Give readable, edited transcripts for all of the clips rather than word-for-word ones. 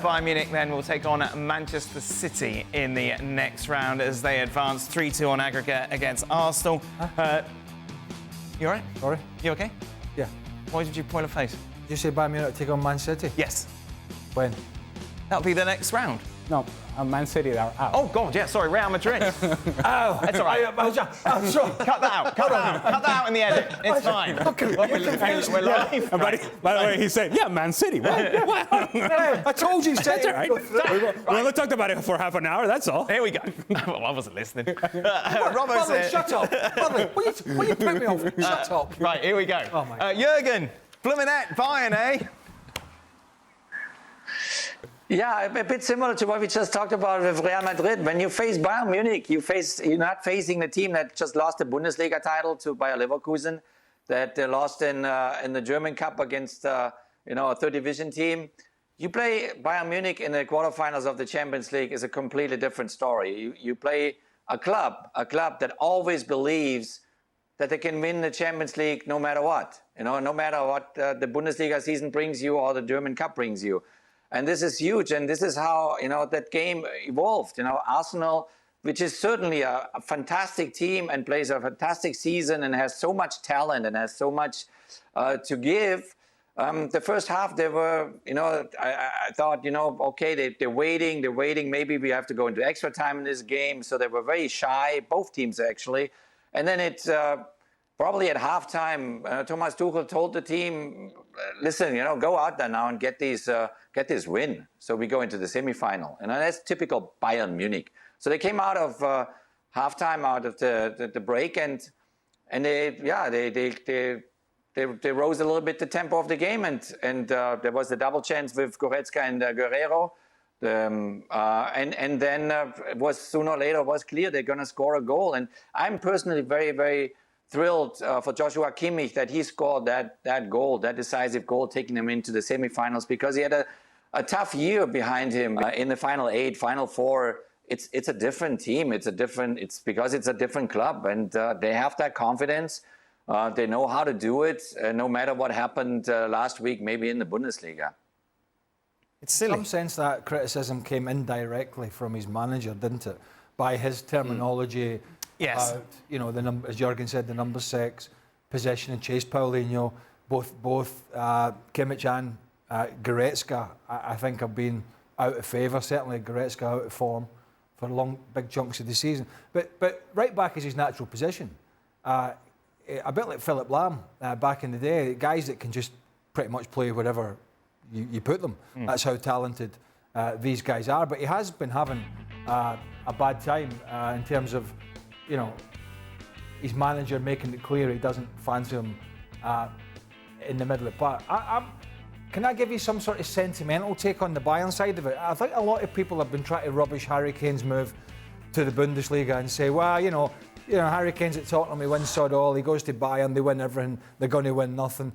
Bayern Munich then will take on Manchester City in the next round as they advance 3-2 on aggregate against Arsenal. You all right? Sorry? You okay? Yeah. Why did you point a face? Did you say Bayern Munich take on Man City? Yes. When? That'll be the next round. No, Man City are out. Oh, God, yeah, sorry, Real Madrid. Oh, that's all right. I'm sorry. Cut that out. Cut that out in the edit. It's fine. We're live. By the way, he said, yeah, Man City. What? I told you, that's all right. We only talked about it for half an hour, that's all. Here we go. Well, I wasn't listening. Robbo said... Shut up. Burley, will you put me off? Shut up. Right, here we go. Oh, my Jurgen, Bluminette, Bayern, eh? Yeah, a bit similar to what we just talked about with Real Madrid. When you face Bayern Munich, you're not facing the team that just lost the Bundesliga title to Bayer Leverkusen, that lost in the German Cup against a third division team. You play Bayern Munich in the quarterfinals of the Champions League is a completely different story. You play a club that always believes that they can win the Champions League no matter what. No matter what the Bundesliga season brings you or the German Cup brings you. And this is huge, and this is how that game evolved. Arsenal, which is certainly a fantastic team and plays a fantastic season and has so much talent and has so much to give. The first half, they were, I thought, okay, they're waiting. Maybe we have to go into extra time in this game. So they were very shy, both teams actually. And then it's probably at halftime, Thomas Tuchel told the team, listen, go out there now and get this win. So we go into the semi-final. And that's typical Bayern Munich. So they came out of halftime, out of the break, and they rose a little bit the tempo of the game. And there was the double chance with Goretzka and Guerrero. And then it was sooner or later was clear they're going to score a goal. And I'm personally very, very thrilled for Joshua Kimmich that he scored that goal, that decisive goal, taking them into the semifinals, because he had a tough year behind him in the final 8, final 4. It's a different team. It's because it's a different club, and they have that confidence. They know how to do it, no matter what happened last week, maybe in the Bundesliga. It's silly. In some sense, that criticism came indirectly from his manager, didn't it? By his terminology. Yes. As Jurgen said, the number 6, possession and chase. Paulinho, both Kimmich and Goretzka, I think, have been out of favour. Certainly Goretzka out of form for big chunks of the season. But right back is his natural position. A bit like Philip Lahm back in the day, guys that can just pretty much play wherever you put them. That's how talented these guys are. But he has been having a bad time in terms of, his manager making it clear he doesn't fancy him in the middle of the park. Can I give you some sort of sentimental take on the Bayern side of it? I think a lot of people have been trying to rubbish Harry Kane's move to the Bundesliga and say, well, Harry Kane's at Tottenham, he wins sod all, he goes to Bayern, they win everything, they're going to win nothing.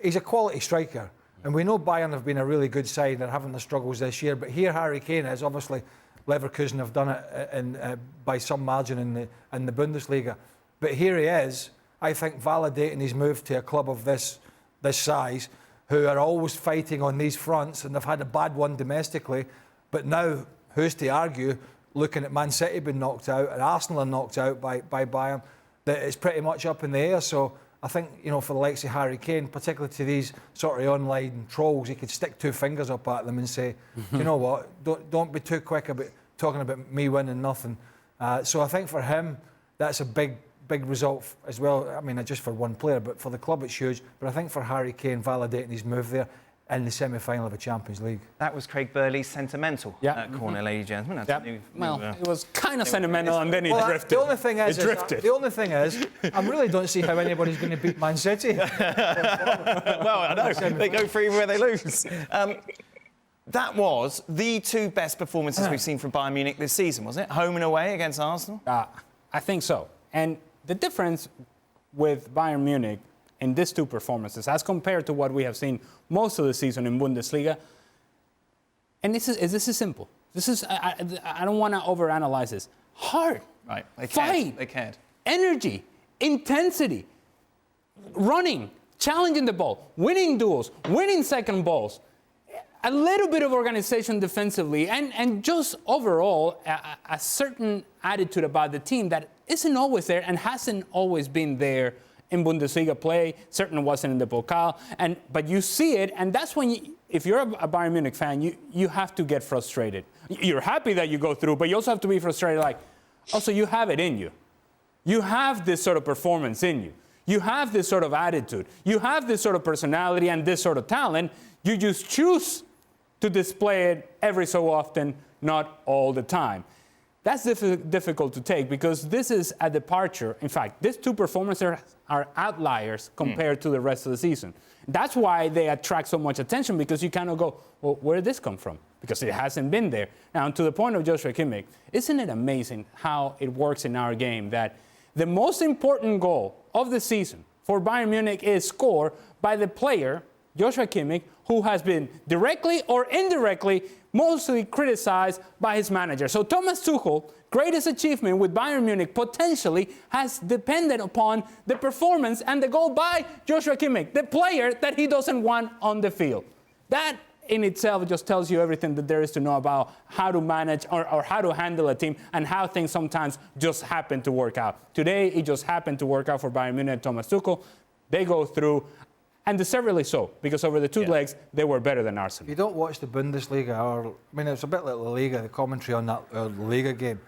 He's a quality striker. And we know Bayern have been a really good side, they're having the struggles this year, but here Harry Kane is. Obviously Leverkusen have done it by some margin in the Bundesliga. But here he is, I think, validating his move to a club of this size, who are always fighting on these fronts, and they've had a bad one domestically. But now, who's to argue, looking at Man City being knocked out and Arsenal are knocked out by Bayern, that it's pretty much up in the air. So I think, for the likes of Harry Kane, particularly to these sort of online trolls, he could stick 2 fingers up at them and say, you know what, don't be too quick about talking about me winning nothing. So I think for him, that's a big result as well. I mean, just for one player, but for the club it's huge. But I think for Harry Kane, validating his move there in the semi-final of the Champions League. That was Craig Burley's sentimental corner, ladies and gentlemen. It was kind of sentimental, and then he drifted. The only thing is, I really don't see how anybody's going to beat Man City. Well, I know. They go free where they lose. That was the 2 best performances we've seen from Bayern Munich this season, wasn't it? Home and away against Arsenal? I think so. And the difference with Bayern Munich in these 2 performances, as compared to what we have seen most of the season in Bundesliga, and this is simple. I don't want to overanalyze this. Heart, right? Fight, they cared. Energy, intensity, running, challenging the ball, winning duels, winning second balls. a little bit of organization defensively and just overall a certain attitude about the team that isn't always there and hasn't always been there in Bundesliga play. Certainly wasn't in the Pokal. But you see it, and that's when, if you're a Bayern Munich fan, you have to get frustrated. You're happy that you go through, but you also have to be frustrated like, oh, so you have it in you. You have this sort of performance in you. You have this sort of attitude. You have this sort of personality and this sort of talent. You just choose to display it every so often, not all the time. That's difficult to take because this is a departure. In fact, these two performances are outliers compared to the rest of the season. That's why they attract so much attention, because you kind of go, well, where did this come from? Because it hasn't been there. Now, to the point of Joshua Kimmich, isn't it amazing how it works in our game that the most important goal of the season for Bayern Munich is scored by the player, Joshua Kimmich, who has been directly or indirectly mostly criticized by his manager. So Thomas Tuchel, greatest achievement with Bayern Munich potentially has depended upon the performance and the goal by Joshua Kimmich, the player that he doesn't want on the field. That in itself just tells you everything that there is to know about how to manage or how to handle a team and how things sometimes just happen to work out. Today, it just happened to work out for Bayern Munich and Thomas Tuchel. They go through, and deservedly so, because over the two legs, they were better than Arsenal. You don't watch the Bundesliga, or, I mean, it's a bit like La Liga, the commentary on that La Liga game.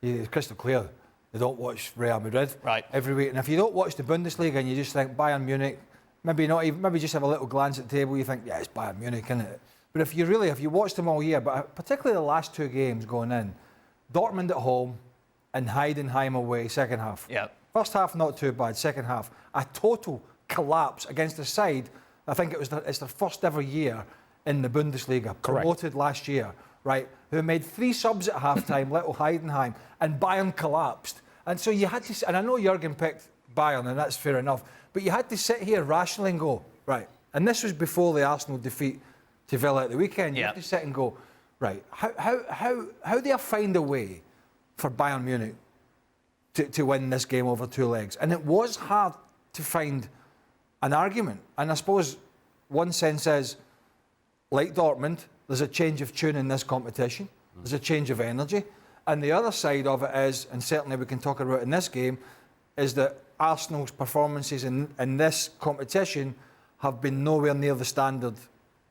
It's crystal clear. They don't watch Real Madrid every week. And if you don't watch the Bundesliga and you just think Bayern Munich, maybe just have a little glance at the table, you think, yeah, it's Bayern Munich, isn't it? But if you watch them all year, but particularly the last two games going in, Dortmund at home and Heidenheim away, second half. Yeah. First half, not too bad. Second half, a total collapse against a side, I think it's their first ever year in the Bundesliga, promoted last year, right, who made 3 subs at half-time, little Heidenheim, and Bayern collapsed. And so you had to, and I know Jurgen picked Bayern, and that's fair enough, but you had to sit here rationally and go, right, and this was before the Arsenal defeat to Villa at the weekend. You have to sit and go, right, how do I find a way for Bayern Munich to win this game over 2 legs? And it was hard to find an argument. And I suppose one sense is, like Dortmund, there's a change of tune in this competition. There's a change of energy. And the other side of it is, and certainly we can talk about in this game, is that Arsenal's performances in this competition have been nowhere near the standard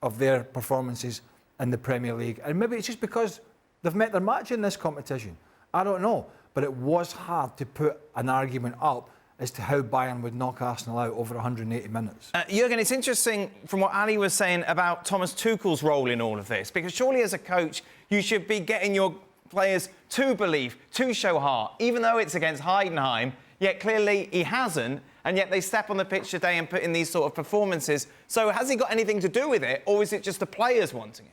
of their performances in the Premier League. And maybe it's just because they've met their match in this competition. I don't know. But it was hard to put an argument up as to how Bayern would knock Arsenal out over 180 minutes. Jurgen, it's interesting from what Ali was saying about Thomas Tuchel's role in all of this, because surely as a coach, you should be getting your players to believe, to show heart, even though it's against Heidenheim, yet clearly he hasn't, and yet they step on the pitch today and put in these sort of performances. So has he got anything to do with it, or is it just the players wanting it?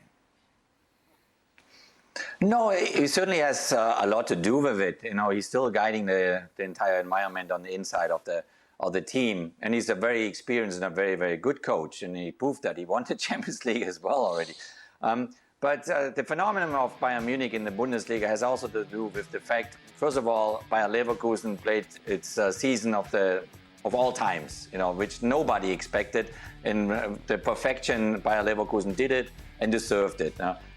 No, he certainly has a lot to do with it. You know, he's still guiding the entire environment on the inside of the team, and he's a very experienced and a very, very good coach. And he proved that he won the Champions League as well already. But the phenomenon of Bayern Munich in the Bundesliga has also to do with the fact, first of all, Bayer Leverkusen played its season of all times, you know, which nobody expected. In the perfection, Bayer Leverkusen did it and deserved it.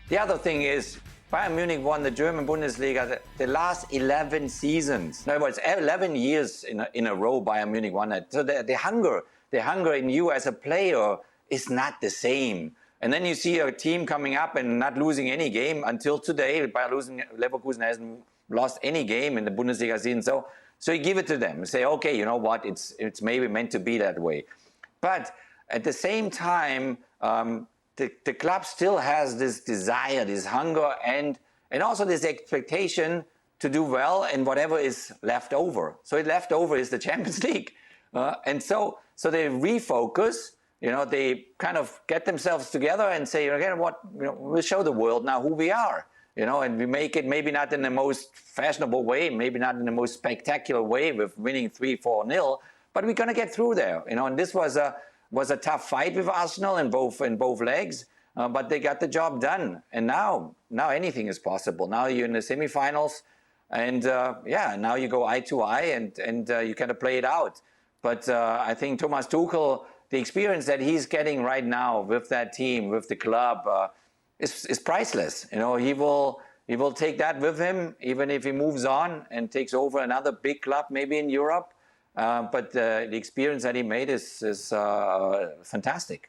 The other thing is, Bayern Munich won the German Bundesliga the last 11 seasons. No, it's 11 years in a row Bayern Munich won it. So the hunger in you as a player is not the same. And then you see a team coming up and not losing any game until today. Bayer Leverkusen hasn't lost any game in the Bundesliga season. So you give it to them and say, okay, you know what, it's maybe meant to be that way. But at the same time, the club still has this desire, this hunger, and also this expectation to do well in whatever is left over. So left over is the Champions League. And so they refocus, you know, they kind of get themselves together and say, again, we'll show the world now who we are, you know, and we make it maybe not in the most fashionable way, maybe not in the most spectacular way with winning 3-4-0, but we're going to get through there, you know, and this was a tough fight with Arsenal in both legs, but they got the job done. And now anything is possible. Now you're in the semifinals, and now you go eye to eye, and you kind of play it out. But I think Thomas Tuchel the experience that he's getting right now with that team, with the club, is priceless. You know, he will take that with him, even if he moves on and takes over another big club, maybe in Europe. But the experience that he made is fantastic.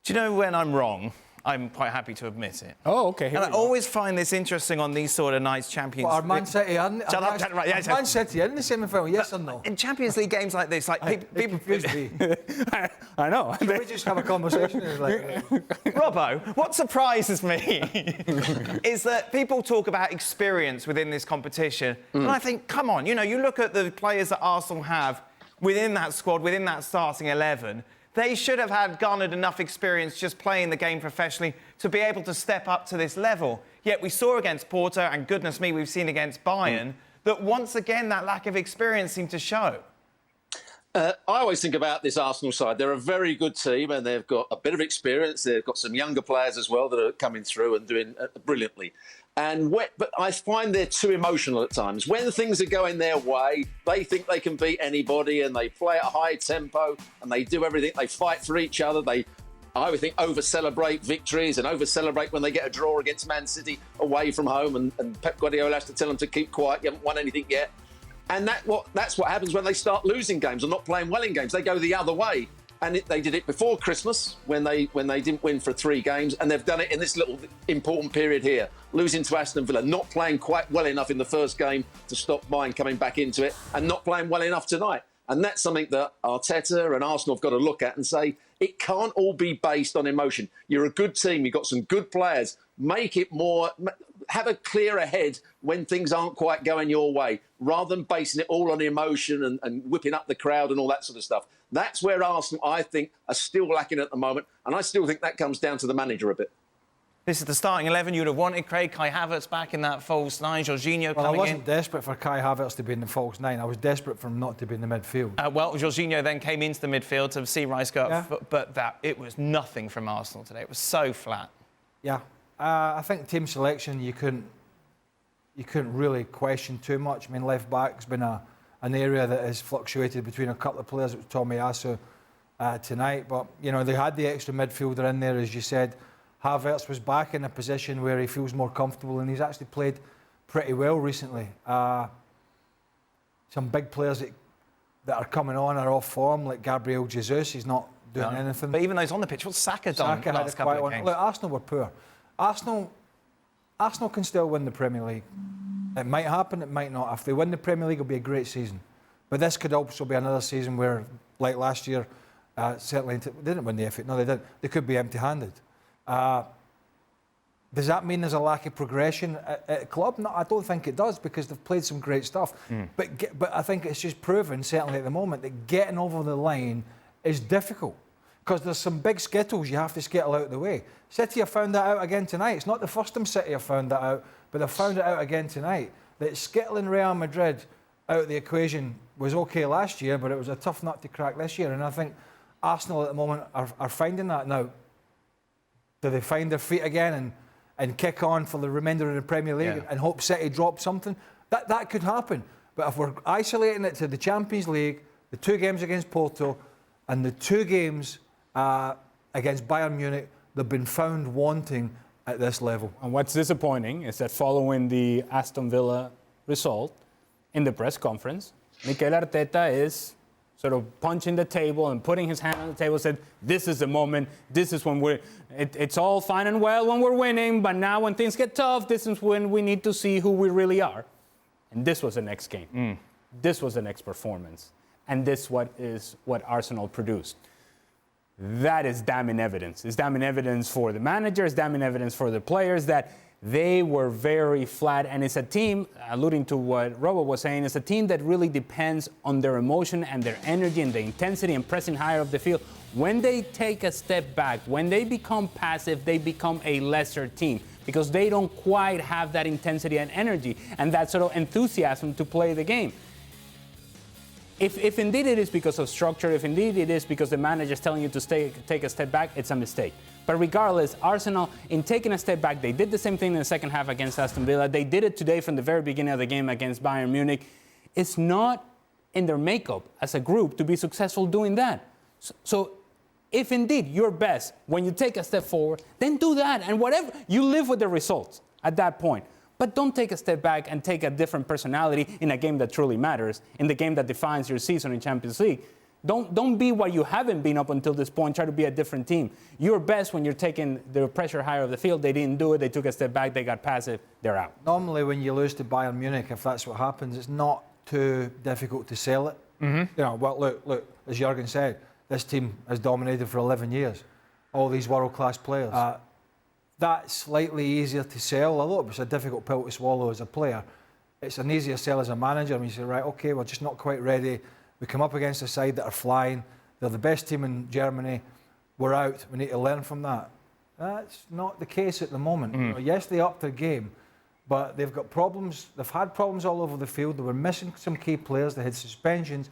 Do you know when I'm wrong? I'm quite happy to admit it. Oh, okay. And I always find this interesting on these sort of nights, Champions League. Are Man City in? Shut up, right, yeah, Man City in the semi-final, yes or no? In Champions League games like this, like people... Confuse me. I know. Can we just have a conversation? Robbo, what surprises me is that people talk about experience within this competition. And I think, come on, you know, you look at the players that Arsenal have within that squad, within that starting 11, they should have garnered enough experience just playing the game professionally to be able to step up to this level. Yet we saw against Porto, and goodness me, we've seen against Bayern, that once again that lack of experience seemed to show. I always think about this Arsenal side. They're a very good team and they've got a bit of experience. They've got some younger players as well that are coming through and doing brilliantly. But I find they're too emotional at times. When things are going their way, they think they can beat anybody and they play at a high tempo and they do everything. They fight for each other. I would think, over-celebrate victories and over-celebrate when they get a draw against Man City away from home and Pep Guardiola has to tell them to keep quiet. You haven't won anything yet. And that's what happens when they start losing games or not playing well in games. They go the other way. And they did it before Christmas when they didn't win for 3 games. And they've done it in this little important period here. Losing to Aston Villa, not playing quite well enough in the first game to stop Bayern coming back into it, and not playing well enough tonight. And that's something that Arteta and Arsenal have got to look at and say, it can't all be based on emotion. You're a good team. You've got some good players. Make it more... Have a clearer head when things aren't quite going your way, rather than basing it all on emotion and whipping up the crowd and all that sort of stuff. That's where Arsenal, I think, are still lacking at the moment. And I still think that comes down to the manager a bit. This is the starting 11 you'd have wanted, Craig. Kai Havertz back in that false 9. Jorginho coming in. I wasn't desperate for Kai Havertz to be in the false 9. I was desperate for him not to be in the midfield. Well, Jorginho then came into the midfield to see Rice go up. But it was nothing from Arsenal today. It was so flat. Yeah. I think team selection, you couldn't really question too much. I mean, left back's been an area that has fluctuated between a couple of players. It was Tomiyasu tonight, but you know they had the extra midfielder in there, as you said. Havertz was back in a position where he feels more comfortable, and he's actually played pretty well recently. Some big players that are coming on are off form, like Gabriel Jesus. He's not doing anything. But even those on the pitch, what's Saka done the last couple of games? Look, Arsenal were poor. Arsenal can still win the Premier League. It might happen, it might not. If they win the Premier League, it'll be a great season. But this could also be another season where, like last year, certainly they didn't win the FA. No, they didn't. They could be empty-handed. Does that mean there's a lack of progression at a club? No, I don't think it does, because they've played some great stuff. But I think it's just proven, certainly at the moment, that getting over the line is difficult. Because there's some big skittles you have to skittle out of the way. City have found that out again tonight. It's not the first time City have found that out, but they've found it out again tonight. That skittling Real Madrid out of the equation was okay last year, but it was a tough nut to crack this year. And I think Arsenal at the moment are finding that now. Do they find their feet again and kick on for the remainder of the Premier League and hope City drop something? That could happen. But if we're isolating it to the Champions League, the 2 games against Porto and the 2 games against Bayern Munich, they've been found wanting at this level. And what's disappointing is that following the Aston Villa result, in the press conference, Mikel Arteta is sort of punching the table and putting his hand on the table, said, this is the moment, this is when it's all fine and well when we're winning, but now when things get tough, this is when we need to see who we really are. And this was the next game. This was the next performance. And this is what Arsenal produced. That is damning evidence. It's damning evidence for the manager, it's damning evidence for the players that they were very flat. And it's a team, alluding to what Robert was saying, it's a team that really depends on their emotion and their energy and the intensity and pressing higher up the field. When they take a step back, when they become passive, they become a lesser team because they don't quite have that intensity and energy and that sort of enthusiasm to play the game. If indeed it is because of structure, if indeed it is because the manager is telling you to take a step back, it's a mistake. But regardless, Arsenal, in taking a step back, they did the same thing in the second half against Aston Villa. They did it today from the very beginning of the game against Bayern Munich. It's not in their makeup as a group to be successful doing that. So if indeed you're best when you take a step forward, then do that. And whatever, you live with the results at that point. But don't take a step back and take a different personality in a game that truly matters, in the game that defines your season in Champions League. Don't be what you haven't been up until this point. Try to be a different team. You're best when you're taking the pressure higher of the field. They didn't do it. They took a step back. They got passive. They're out. Normally, when you lose to Bayern Munich, if that's what happens, it's not too difficult to sell it. You know, well, look, as Jurgen said, this team has dominated for 11 years. All these world-class players. That's slightly easier to sell, although it's a difficult pill to swallow as a player. It's an easier sell as a manager when you say, right, okay, we're just not quite ready. We come up against a side that are flying. They're the best team in Germany. We're out. We need to learn from that. That's not the case at the moment. You know, yes, they upped their game, but they've got problems. They've had problems all over the field. They were missing some key players. They had suspensions.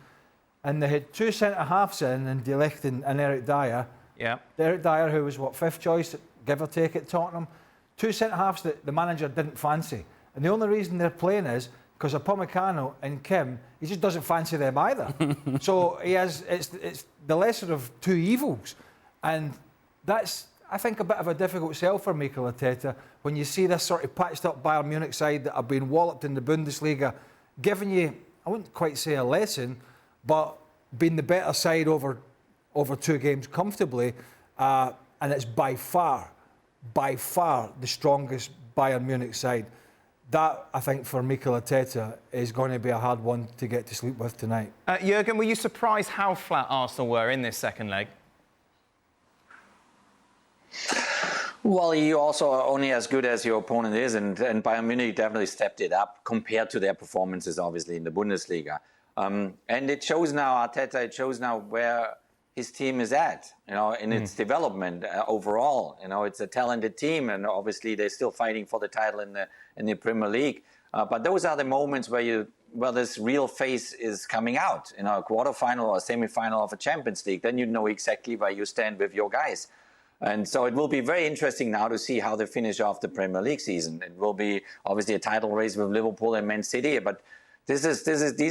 And they had two centre-halves in De Ligt and Eric Dyer. Yeah. Eric Dyer, who was, fifth choice, give or take, at Tottenham. Two centre-halves that the manager didn't fancy. And the only reason they're playing is because Upamecano and Kim, he just doesn't fancy them either. So it's the lesser of two evils. And that's, I think, a bit of a difficult sell for Mikel Arteta when you see this sort of patched-up Bayern Munich side that have been walloped in the Bundesliga, giving you, I wouldn't quite say a lesson, but being the better side over two games comfortably, and it's by far the strongest Bayern Munich side. That, I think, for Mikel Arteta is going to be a hard one to get to sleep with tonight. Jurgen, were you surprised how flat Arsenal were in this second leg? Well, you also are only as good as your opponent is, and Bayern Munich definitely stepped it up compared to their performances, obviously, in the Bundesliga. And it shows now, Arteta, it shows now where his team is at, you know, in its development overall. You know, it's a talented team, and obviously they're still fighting for the title in the Premier League. But those are the moments where this real face is coming out. You know, a quarterfinal or a semi-final of a Champions League, then you know exactly where you stand with your guys. And so it will be very interesting now to see how they finish off the Premier League season. It will be obviously a title race with Liverpool and Man City, but these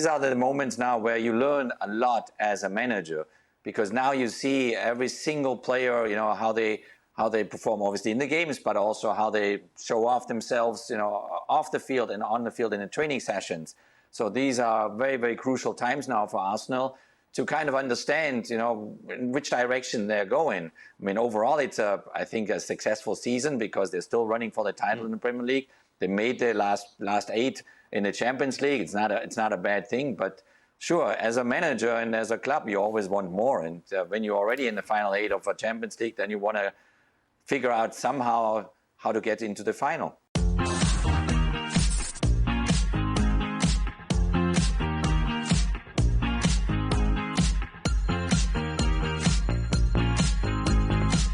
are the moments now where you learn a lot as a manager, because now you see every single player, you know, how they perform obviously in the games, but also how they show off themselves, you know, off the field and on the field in the training sessions. So these are very, very crucial times now for Arsenal to kind of understand, you know, in which direction they're going. I mean, overall, it's I think a successful season because they're still running for the title in the Premier League. They made their last 8 in the Champions League. It's not a bad thing, but sure, as a manager and as a club, you always want more. And when you're already in the final 8 of a Champions League, then you want to figure out somehow how to get into the final.